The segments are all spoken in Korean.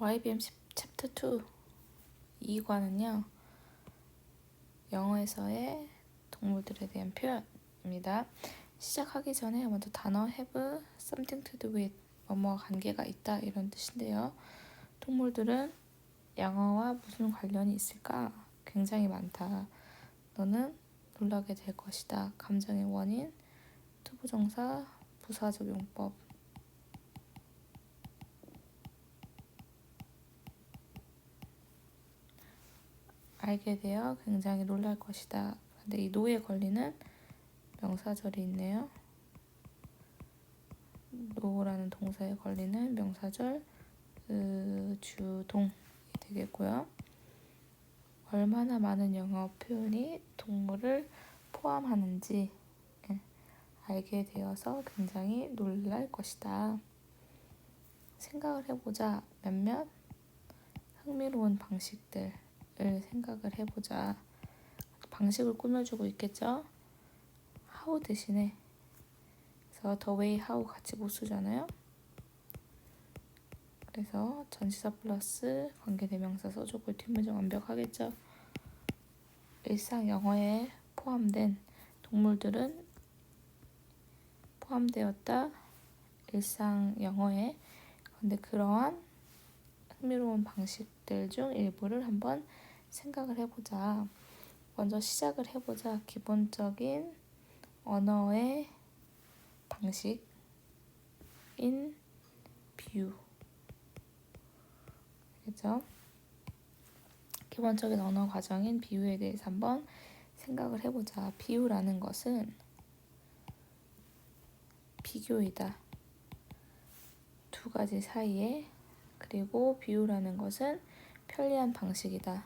YBM 챕터 2 2과는요. 영어에서의 동물들에 대한 표현입니다. 시작하기 전에 먼저 단어 have something to do with 뭐뭐와 관계가 있다 이런 뜻인데요. 동물들은 영어와 무슨 관련이 있을까? 굉장히 많다. 너는 놀라게 될 것이다. 감정의 원인, 투부정사, 부사적용법. 알게 되어 굉장히 놀랄 것이다. 근데 이 노에 걸리는 명사절이 있네요. 노라는 동사에 걸리는 명사절 주동이 되겠고요. 얼마나 많은 영어 표현이 동물을 포함하는지 알게 되어서 굉장히 놀랄 것이다. 생각을 해보자. 몇몇 흥미로운 방식들을 생각을 해보자. 방식을 꾸며주고 있겠죠. how 대신에 그래서 the way how 같이 못 쓰잖아요. 그래서 전치사 플러스 관계대명사 써주고 뒷문장 완벽하겠죠. 일상 영어에 포함된 동물들은 포함되었다. 일상 영어에. 근데 그러한 흥미로운 방식들 중 일부를 한번 생각을 해보자. 먼저 시작을 해보자. 기본적인 언어의 방식인 비유. 그죠? 기본적인 언어 과정인 비유에 대해서 한번 생각을 해보자. 비유라는 것은 비교이다. 두 가지 사이에. 그리고 비유라는 것은 편리한 방식이다.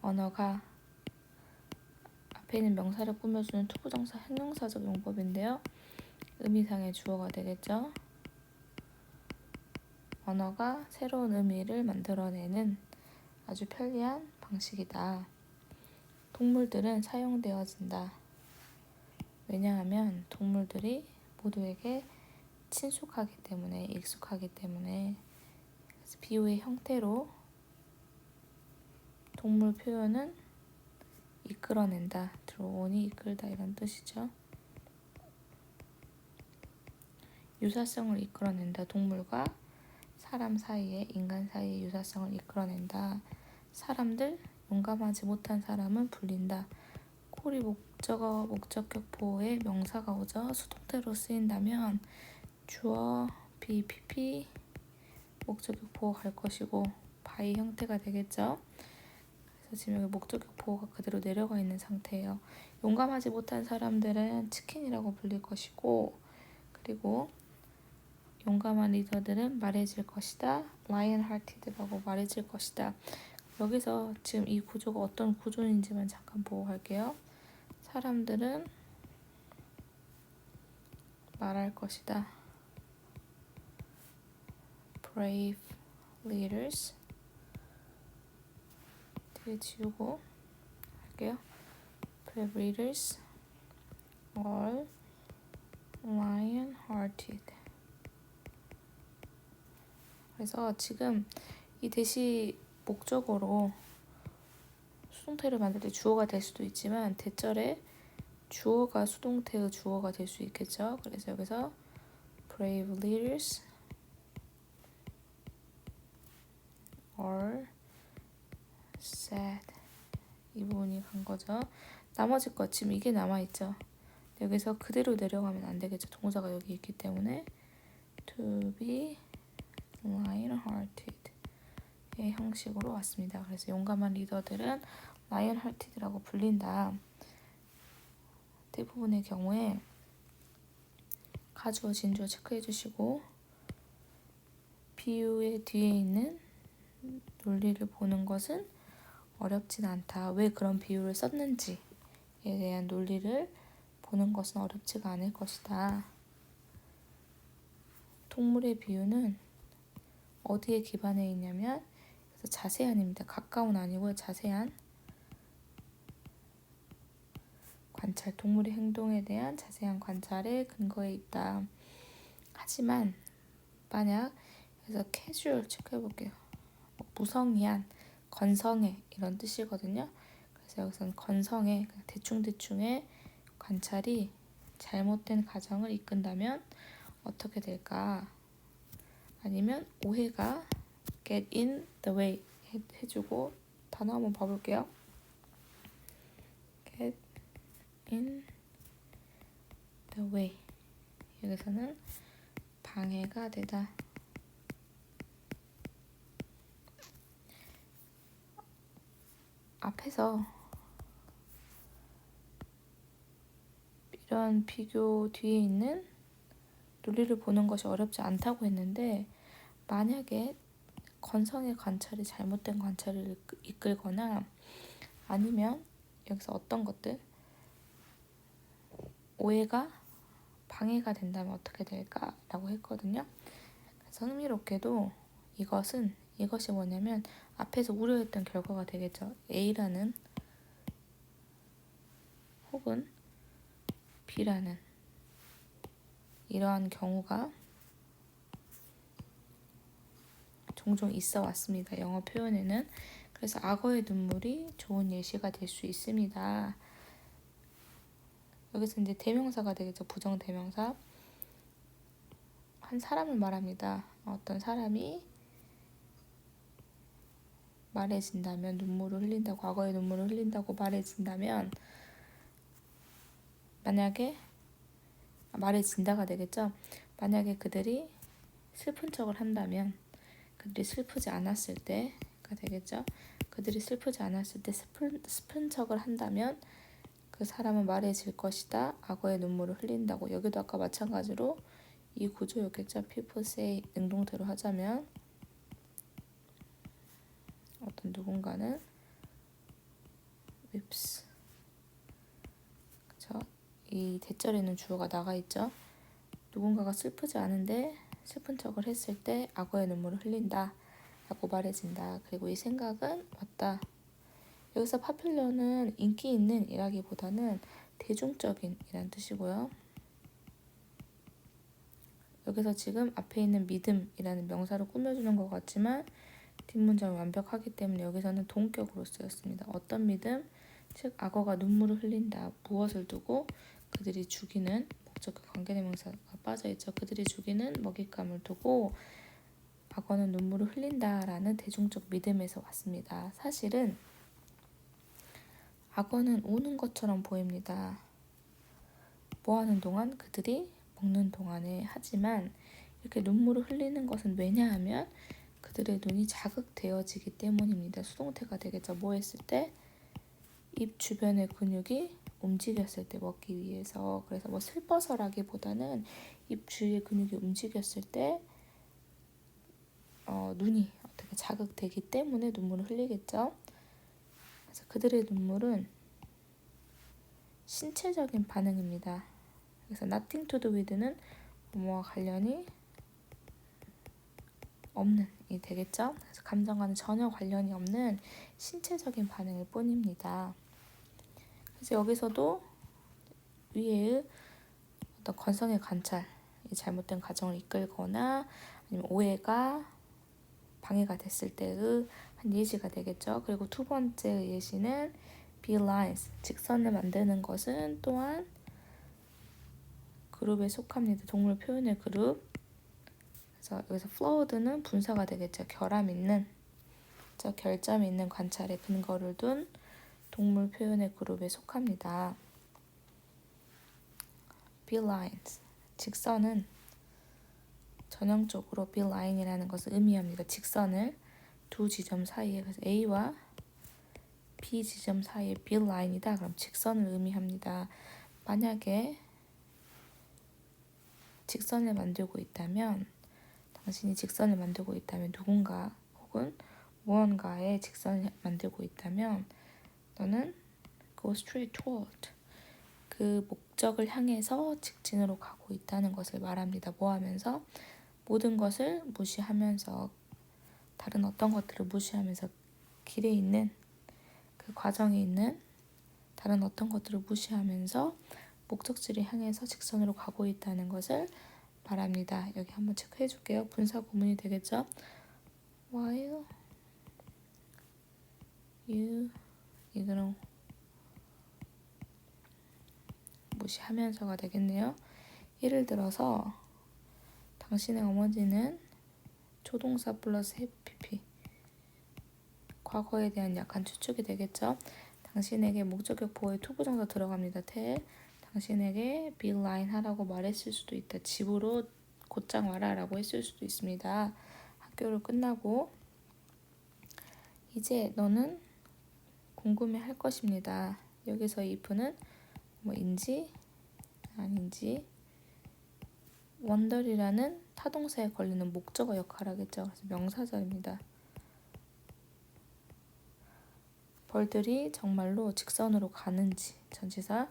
언어가 앞에 있는 명사를 꾸며주는 투부정사 형용사적 용법인데요. 의미상의 주어가 되겠죠. 언어가 새로운 의미를 만들어내는 아주 편리한 방식이다. 동물들은 사용되어진다. 왜냐하면 동물들이 모두에게 친숙하기 때문에, 익숙하기 때문에. 그래서 비유의 형태로 동물 표현은 이끌어낸다. 드로온이 이끌다 이런 뜻이죠. 유사성을 이끌어낸다. 동물과 사람 사이에, 인간 사이의 유사성을 이끌어낸다. 사람들, 용감하지 못한 사람은 불린다. 콜이 목적어, 목적격 보호에 명사가 오죠. 수동태로 쓰인다면 주어, be, pp, 목적격 보호 갈 것이고 by 형태가 되겠죠. 그래서 지금 여기 목적격 보호가 그대로 내려가 있는 상태예요. 용감하지 못한 사람들은 치킨이라고 불릴 것이고, 그리고 용감한 리더들은 말해질 것이다. lion-hearted라고 말해질 것이다. 여기서 지금 이 구조가 어떤 구조인지만 잠깐 보고 갈게요. 사람들은 말할 것이다. brave leaders 뒤에 지우고 할게요. brave leaders are lion-hearted. 그래서 지금 이 대시 목적어로 수동태를 만들 때 주어가 될 수도 있지만 대절에 주어가 수동태의 주어가 될 수 있겠죠. 그래서 여기서 brave leaders are sad 이 부분이 간 거죠. 나머지 것 지금 이게 남아있죠. 여기서 그대로 내려가면 안 되겠죠. 동사가 여기 있기 때문에 to be lion-hearted 의 형식으로 왔습니다. 그래서 용감한 리더들은 lion-hearted라고 불린다. 대부분의 경우에 가주어, 진주어 체크해 주시고 비유의 뒤에 있는 논리를 보는 것은 어렵진 않다. 왜 그런 비유를 썼는지에 대한 논리를 보는 것은 어렵지가 않을 것이다. 동물의 비유는 어디에 기반해 있냐면 그래서 자세한입니다. 가까운 아니고요. 자세한 관찰, 동물의 행동에 대한 자세한 관찰에 근거해 있다. 하지만 만약 그래서 캐주얼 체크해볼게요. 무성의한, 건성의 이런 뜻이거든요. 그래서 여기서는 건성의 대충대충의 관찰이 잘못된 가정을 이끈다면 어떻게 될까? 아니면 오해가 get in the way 해주고 단어 한번 봐볼게요. get in the way. 여기서는 방해가 되다. 앞에서 이런 비교 뒤에 있는 논리를 보는 것이 어렵지 않다고 했는데, 만약에 건성의 관찰이 잘못된 관찰을 이끌거나 아니면 여기서 어떤 것들 오해가 방해가 된다면 어떻게 될까라고 했거든요. 그래서 흥미롭게도 이것이 뭐냐면 앞에서 우려했던 결과가 되겠죠. A라는 혹은 B라는 이러한 경우가 종종 있어 왔습니다. 영어 표현에는. 그래서 악어의 눈물이 좋은 예시가 될 수 있습니다. 여기서 이제 대명사가 되겠죠. 부정대명사. 한 사람을 말합니다. 어떤 사람이 말해진다면, 눈물을 흘린다고, 악어의 눈물을 흘린다고 말해진다면, 만약에 말해진다가 되겠죠. 만약에 그들이 슬픈 척을 한다면, 그들이 슬프지 않았을 때가 되겠죠. 그들이 슬프지 않았을 때 슬픈 척을 한다면 그 사람은 말해질 것이다. 악어의 눈물을 흘린다고. 여기도 아까 마찬가지로 이 구조였겠죠. people say 능동태로 하자면 어떤 누군가는 weeps. 그쵸? 이 대절에는 주어가 나가 있죠. 누군가가 슬프지 않은데 슬픈 척을 했을 때 악어의 눈물을 흘린다 라고 말해진다. 그리고 이 생각은 맞다. 여기서 popular는 인기 있는 이라기보다는 대중적인 이란 뜻이고요. 여기서 지금 앞에 있는 믿음이라는 명사로 꾸며주는 것 같지만 뒷문장이 완벽하기 때문에 여기서는 동격으로 쓰였습니다. 어떤 믿음? 즉 악어가 눈물을 흘린다. 무엇을 두고? 그들이 죽이는 목적과 관계대명사가 빠져있죠. 그들이 죽이는 먹잇감을 두고 악어는 눈물을 흘린다라는 대중적 믿음에서 왔습니다. 사실은 악어는 우는 것처럼 보입니다. 뭐하는 동안? 그들이 먹는 동안에. 하지만 이렇게 눈물을 흘리는 것은 왜냐하면 그들의 눈이 자극되어지기 때문입니다. 수동태가 되겠죠. 뭐 했을 때? 입 주변의 근육이 움직였을 때 먹기 위해서. 그래서 뭐 슬퍼서라기보다는 입 주위의 근육이 움직였을 때 눈이 어떻게 자극되기 때문에 눈물을 흘리겠죠. 그래서 그들의 눈물은 신체적인 반응입니다. 그래서 nothing to do with는 뭐와 관련이 없는 이 되겠죠. 그래서 감정과는 전혀 관련이 없는 신체적인 반응일 뿐입니다. 그래서 여기서도 위에의 어떤 건성의 관찰, 이 잘못된 가정을 이끌거나 아니면 오해가 방해가 됐을 때의 한 예시가 되겠죠. 그리고 두 번째 예시는 belines, 직선을 만드는 것은 또한 그룹에 속합니다. 동물 표현의 그룹. 그래서 여기서 flawed는 분사가 되겠죠. 결함 있는, 결점 있는 관찰에 근거를 둔 동물 표현의 그룹에 속합니다. belines, 직선은 전형적으로 beline이라는 것을 의미합니다. 직선을 두 지점 사이에, 그래서 A와 B 지점 사이에 beline이다. 그럼 직선을 의미합니다. 만약에 직선을 만들고 있다면, 당신이 직선을 만들고 있다면, 누군가 혹은 무언가의 직선을 만들고 있다면 너는 go straight toward, 그 목적을 향해서 직진으로 가고 있다는 것을 말합니다. 뭐 하면서? 모든 것을 무시하면서, 다른 어떤 것들을 무시하면서 길에 있는, 그 과정에 있는 다른 어떤 것들을 무시하면서 목적지를 향해서 직선으로 가고 있다는 것을 말합니다. 여기 한번 체크해 줄게요. 분사 구문이 되겠죠? While you 이거는 무시하면서가 되겠네요. 예를 들어서 당신의 어머니는 조동사 플러스 have pp 과거에 대한 약간 추측이 되겠죠. 당신에게 목적격 보호에 투부정사 들어갑니다. tell 당신에게 be line 하라고 말했을 수도 있다. 집으로 곧장 와라 라고 했을 수도 있습니다. 학교를 끝나고 이제 너는 궁금해할 것입니다. 여기서 if는 뭐인지 아닌지 wonder이라는 타동사에 걸리는 목적어 역할을 하겠죠. 그래서 명사절입니다. 벌들이 정말로 직선으로 가는지 전치사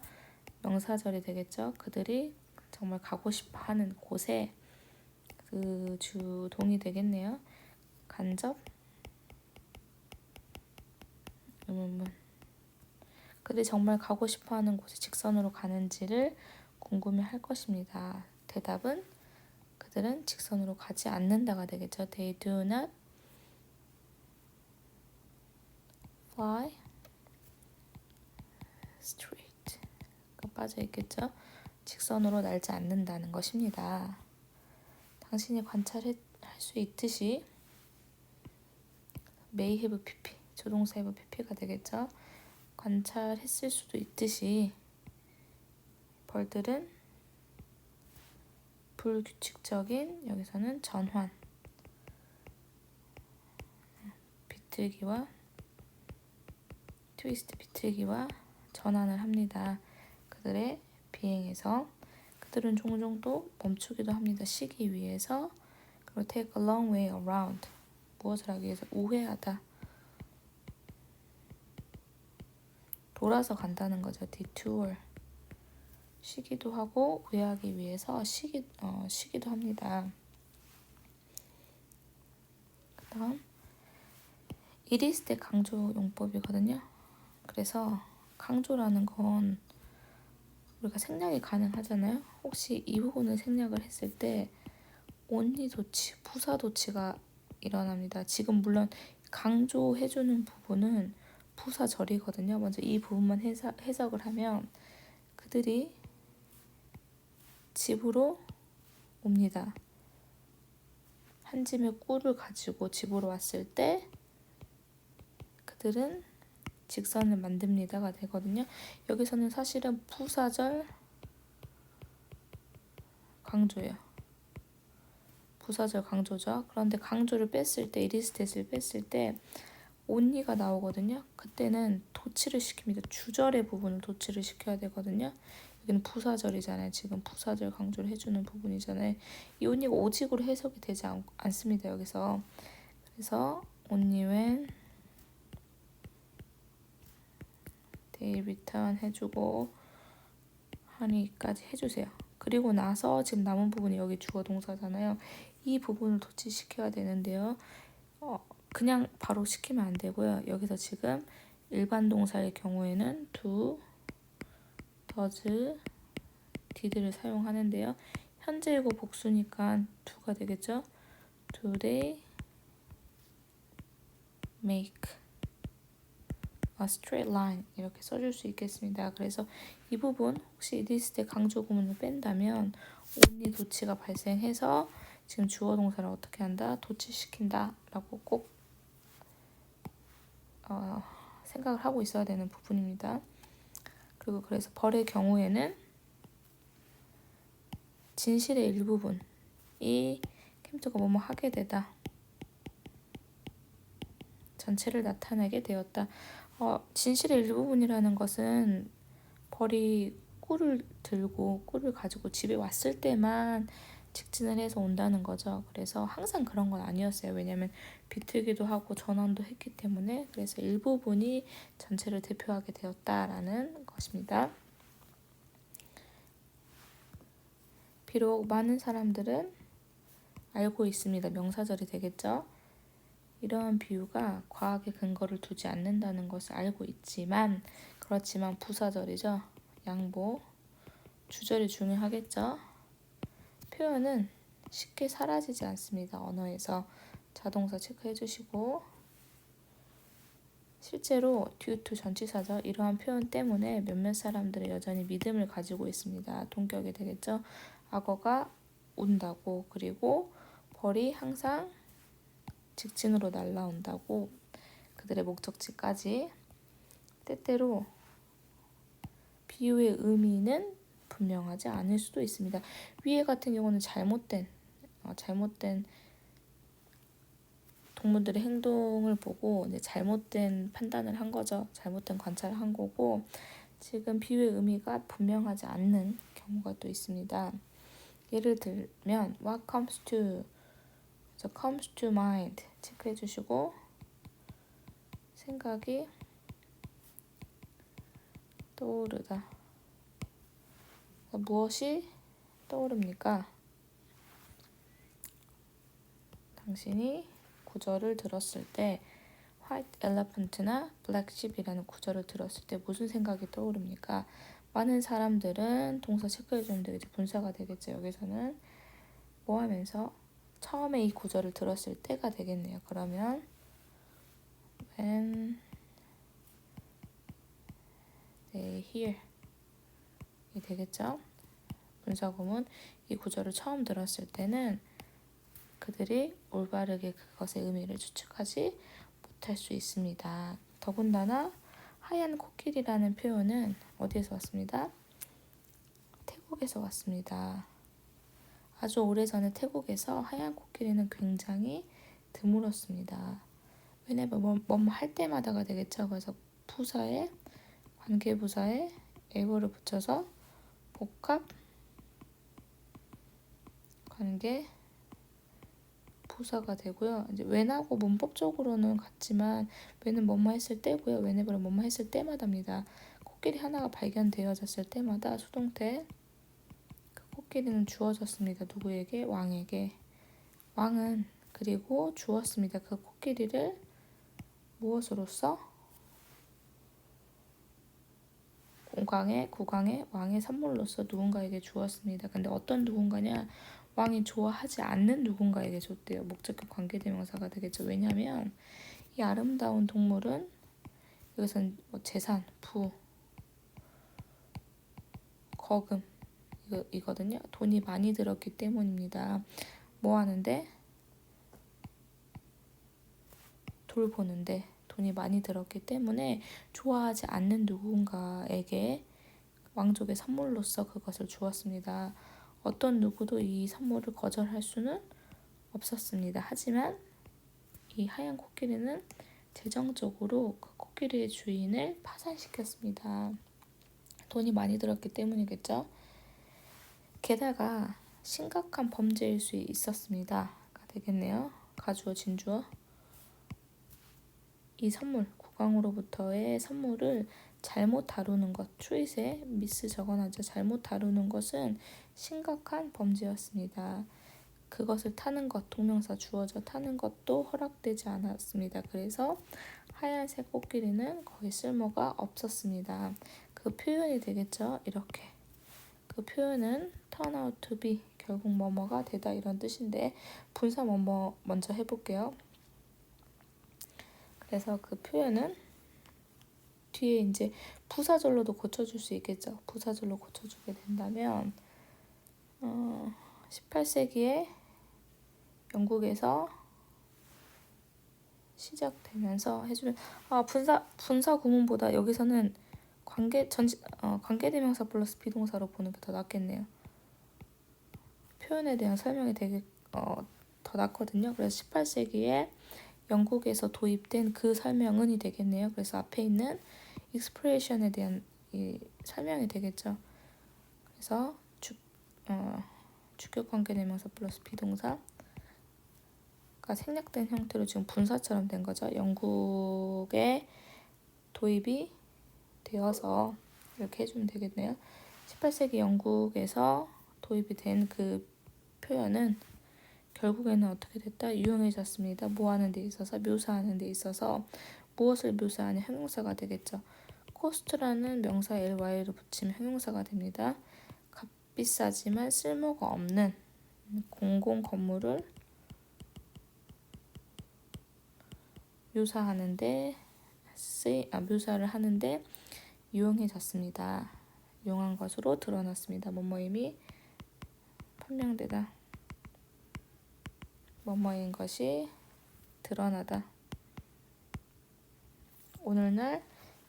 명사절이 되겠죠. 그들이 정말 가고 싶어 하는 곳에 그 주동이 되겠네요. 간접 의문문 그들이 정말 가고 싶어 하는 곳에 직선으로 가는지를 궁금해 할 것입니다. 대답은 그들은 직선으로 가지 않는다가 되겠죠. They do not fly straight. 빠져 있겠죠. 직선으로 날지 않는다는 것입니다. 당신이 관찰할 수 있듯이 may have pp 조동사 have pp가 되겠죠. 관찰했을 수도 있듯이 벌들은 불규칙적인 여기서는 전환 비틀기와 트위스트 비틀기와 전환을 합니다. 그들의 비행에서 그들은 종종 또 멈추기도 합니다. 쉬기 위해서 그리고 take a long way around 무엇을 하기 위해서 우회하다 돌아서 간다는 거죠. detour 쉬기도 하고 우회하기 위해서 쉬기도 합니다. 그 다음 it is 때 강조 용법이거든요. 그래서 강조라는 건 우리가 생략이 가능하잖아요. 혹시 이 부분을 생략을 했을 때 only 도치, 부사 도치가 일어납니다. 지금 물론 강조해주는 부분은 부사절이거든요. 먼저 이 부분만 해석을 하면 그들이 집으로 옵니다. 한 짐의 꿀을 가지고 집으로 왔을 때 그들은 직선을 만듭니다가 되거든요. 여기서는 사실은 부사절 강조예요. 부사절 강조죠. 그런데 강조를 뺐을 때 이리스탯을 뺐을 때 only가 나오거든요. 그때는 도치를 시킵니다. 주절의 부분을 도치를 시켜야 되거든요. 여기는 부사절이잖아요. 지금 부사절 강조를 해주는 부분이잖아요. 이 only가 오직으로 해석이 되지 않습니다. 여기서 그래서 only when they return 해주고 honey까지 해주세요. 그리고 나서 지금 남은 부분이 여기 주어 동사잖아요. 이 부분을 도치시켜야 되는데요. 그냥 바로 시키면 안 되고요. 여기서 지금 일반 동사의 경우에는 do, does, did를 사용하는데요. 현재이고 복수니까 do가 되겠죠. Do they make a straight line 이렇게 써줄 수 있겠습니다. 그래서 이 부분 혹시 it is 때 강조 구문을 뺀다면 only 도치가 발생해서 지금 주어 동사를 어떻게 한다? 도치시킨다 라고 꼭 생각을 하고 있어야 되는 부분입니다. 그리고 그래서 벌의 경우에는 진실의 일부분이 캠프가 뭐뭐 하게 되다 전체를 나타내게 되었다. 진실의 일부분이라는 것은 벌이 꿀을 들고 꿀을 가지고 집에 왔을 때만 직진을 해서 온다는 거죠. 그래서 항상 그런 건 아니었어요. 왜냐하면 비틀기도 하고 전환도 했기 때문에 그래서 일부분이 전체를 대표하게 되었다라는 것입니다. 비록 많은 사람들은 알고 있습니다. 명사절이 되겠죠. 이러한 비유가 과학의 근거를 두지 않는다는 것을 알고 있지만 그렇지만 부사절이죠. 양보, 주절이 중요하겠죠. 표현은 쉽게 사라지지 않습니다. 언어에서. 자동사 체크해 주시고, 실제로 due to 전치사죠. 이러한 표현 때문에 몇몇 사람들은 여전히 믿음을 가지고 있습니다. 동격이 되겠죠. 악어가 운다고, 그리고 벌이 항상 직진으로 날아온다고, 그들의 목적지까지. 때때로 비유의 의미는 분명하지 않을 수도 있습니다. 위에 같은 경우는 잘못된 동물들의 행동을 보고 이제 잘못된 판단을 한 거죠. 잘못된 관찰을 한 거고, 지금 비유의 의미가 분명하지 않는 경우가 또 있습니다. 예를 들면 what comes to mind 체크해 주시고, 생각이 떠오르다. 무엇이 떠오릅니까? 당신이 구절을 들었을 때 White Elephant나 Black Sheep이라는 구절을 들었을 때 무슨 생각이 떠오릅니까? 많은 사람들은 동사 체크해주면 되겠죠. 분사가 되겠죠. 여기서는 뭐 하면서 처음에 이 구절을 들었을 때가 되겠네요. 그러면 when they hear 이 되겠죠. 분사구문 이 구절을 처음 들었을 때는 그들이 올바르게 그것의 의미를 추측하지 못할 수 있습니다. 더군다나 하얀 코끼리라는 표현은 어디에서 왔습니다? 태국에서 왔습니다. 아주 오래전에 태국에서 하얀 코끼리는 굉장히 드물었습니다. 왜냐면 뭐뭐 할 때마다가 되겠죠. 그래서 부사에 관계부사에 에고를 붙여서 복합 관계 부사가 되고요. 이제 when하고 문법적으로는 같지만 when은 뭐뭐 했을 때고요. whenever는 뭐뭐 했을 때마다입니다. 코끼리 하나가 발견되어졌을 때마다 수동태 그 코끼리는 주어졌습니다. 누구에게? 왕에게. 왕은 그리고 주었습니다. 그 코끼리를 무엇으로써? 국왕의 왕의 선물로서 누군가에게 주었습니다. 근데 어떤 누군가냐? 왕이 좋아하지 않는 누군가에게 줬대요. 목적격 관계대명사가 되겠죠. 왜냐하면 이 아름다운 동물은 여기서는 뭐 재산, 부, 거금 이거든요. 돈이 많이 들었기 때문입니다. 뭐 하는데? 돌보는데 돈이 많이 들었기 때문에 좋아하지 않는 누군가에게 왕족의 선물로서 그것을 주었습니다. 어떤 누구도 이 선물을 거절할 수는 없었습니다. 하지만 이 하얀 코끼리는 재정적으로 그 코끼리의 주인을 파산시켰습니다. 돈이 많이 들었기 때문이겠죠. 게다가 심각한 범죄일 수 있었습니다. 되겠네요. 가주어, 진주어. 이 선물, 국왕으로부터의 선물을 잘못 다루는 것, 트윗에 미스 적어놨죠. 잘못 다루는 것은 심각한 범죄였습니다. 그것을 타는 것, 동명사 주어져 타는 것도 허락되지 않았습니다. 그래서 하얀색 코끼리는 거의 쓸모가 없었습니다. 그 표현이 되겠죠. 이렇게. 그 표현은 turn out to be, 결국 뭐뭐가 되다 이런 뜻인데 분사 뭐뭐 먼저 해볼게요. 그래서 그 표현은 뒤에 이제 부사절로도 고쳐줄 수 있겠죠. 부사절로 고쳐주게 된다면 18세기에 영국에서 시작되면서 해주면 분사 구문보다 여기서는 관계대명사 플러스 비동사로 보는 게 더 낫겠네요. 표현에 대한 설명이 되게 더 낫거든요. 그래서 18세기에 영국에서 도입된 그 설명은이 되겠네요. 그래서 앞에 있는 expression에 대한 이 설명이 되겠죠. 그래서 주격관계대명사 플러스 비동사가 생략된 형태로 지금 분사처럼 된 거죠. 영국에 도입이 되어서 이렇게 해주면 되겠네요. 18세기 영국에서 도입이 된 그 표현은 결국에는 어떻게 됐다? 유용해졌습니다. 뭐 하는 데 있어서? 묘사하는 데 있어서 무엇을 묘사하는 형용사가 되겠죠. 코스트라는 명사 ly를 붙이면 형용사가 됩니다. 값비싸지만 쓸모가 없는 공공 건물을 묘사를 하는데 유용해졌습니다. 유용한 것으로 드러났습니다. 뭐뭐임이 판명되다. 뭐뭐인 것이 드러나다. 오늘날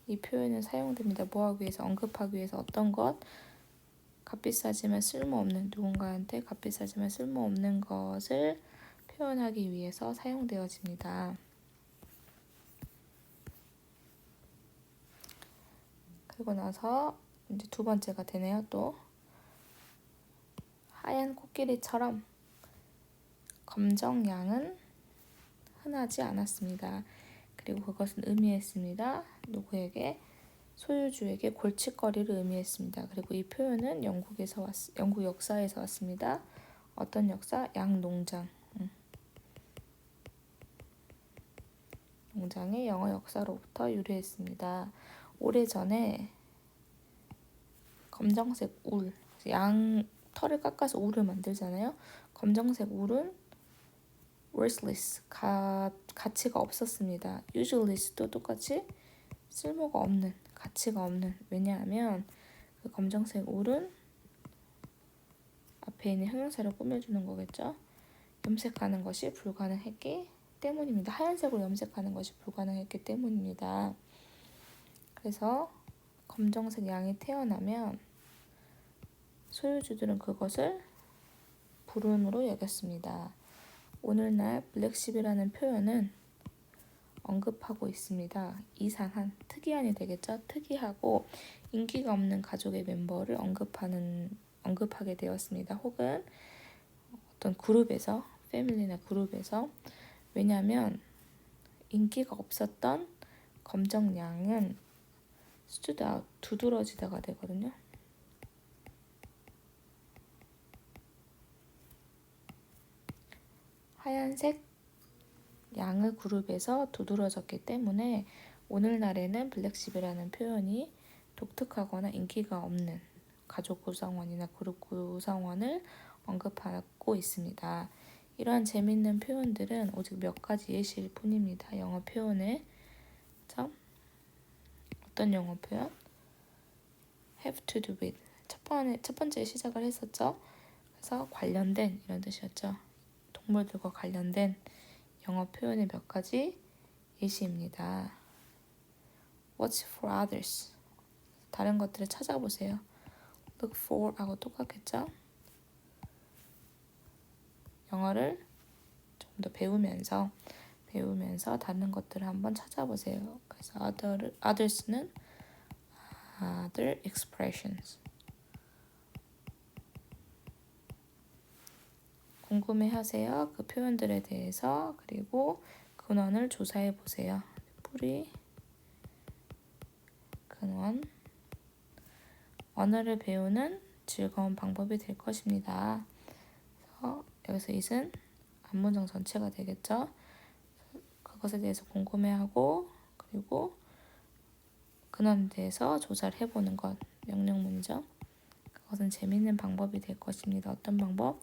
이 표현은 사용됩니다. 뭐하기 위해서? 언급하기 위해서 어떤 것? 값비싸지만 쓸모없는, 누군가한테 값비싸지만 쓸모없는 것을 표현하기 위해서 사용되어집니다. 그리고 나서 이제 두 번째가 되네요. 또 하얀 코끼리처럼 검정 양은 흔하지 않았습니다. 그리고 그것은 의미했습니다. 누구에게? 소유주에게 골칫거리를 의미했습니다. 그리고 이 표현은 영국 역사에서 왔습니다. 어떤 역사? 양농장. 농장의 영어 역사로부터 유래했습니다. 오래전에 검정색 울, 양 털을 깎아서 울을 만들잖아요. 검정색 울은 worthless, 가치가 없었습니다. useless도 똑같이 쓸모가 없는, 가치가 없는. 왜냐하면 그 검정색 울은 앞에 있는 형용사를 꾸며주는 거겠죠. 염색하는 것이 불가능했기 때문입니다. 하얀색으로 염색하는 것이 불가능했기 때문입니다. 그래서 검정색 양이 태어나면 소유주들은 그것을 불운으로 여겼습니다. 오늘날 블랙십이라는 표현은 언급하고 있습니다. 이상한, 특이한이 되겠죠. 특이하고 인기가 없는 가족의 멤버를 언급하게 되었습니다. 혹은 어떤 그룹에서, 패밀리나 그룹에서. 왜냐하면 인기가 없었던 검정 양은 stood out, 두드러지다가 되거든요. 하얀색 양의 그룹에서 두드러졌기 때문에 오늘날에는 블랙십이라는 표현이 독특하거나 인기가 없는 가족 구성원이나 그룹 구성원을 언급하고 있습니다. 이러한 재미있는 표현들은 오직 몇 가지 예시일 뿐입니다. 영어 표현의 어떤 영어 표현? have to do with. 첫 번째 시작을 했었죠. 그래서 관련된 이런 뜻이었죠. 동물들과 관련된 영어 표현의 몇 가지 예시입니다. Watch for others. 다른 것들을 찾아보세요. Look for 하고 똑같겠죠? 영어를 좀 더 배우면서 다른 것들을 한번 찾아보세요. 그래서 others는 other expressions. 궁금해하세요. 그 표현들에 대해서. 그리고 근원을 조사해 보세요. 뿌리, 근원. 언어를 배우는 즐거운 방법이 될 것입니다. 그래서 여기서 it은 안문장 전체가 되겠죠. 그것에 대해서 궁금해하고 그리고 근원에 대해서 조사를 해보는 것, 명령문이죠. 그것은 재미있는 방법이 될 것입니다. 어떤 방법?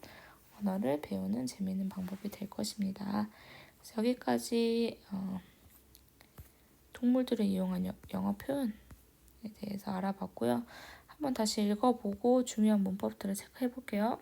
언어를 배우는 재미있는 방법이 될 것입니다. 그래서 여기까지 동물들을 이용한 영어 표현에 대해서 알아봤고요. 한번 다시 읽어보고 중요한 문법들을 체크해 볼게요.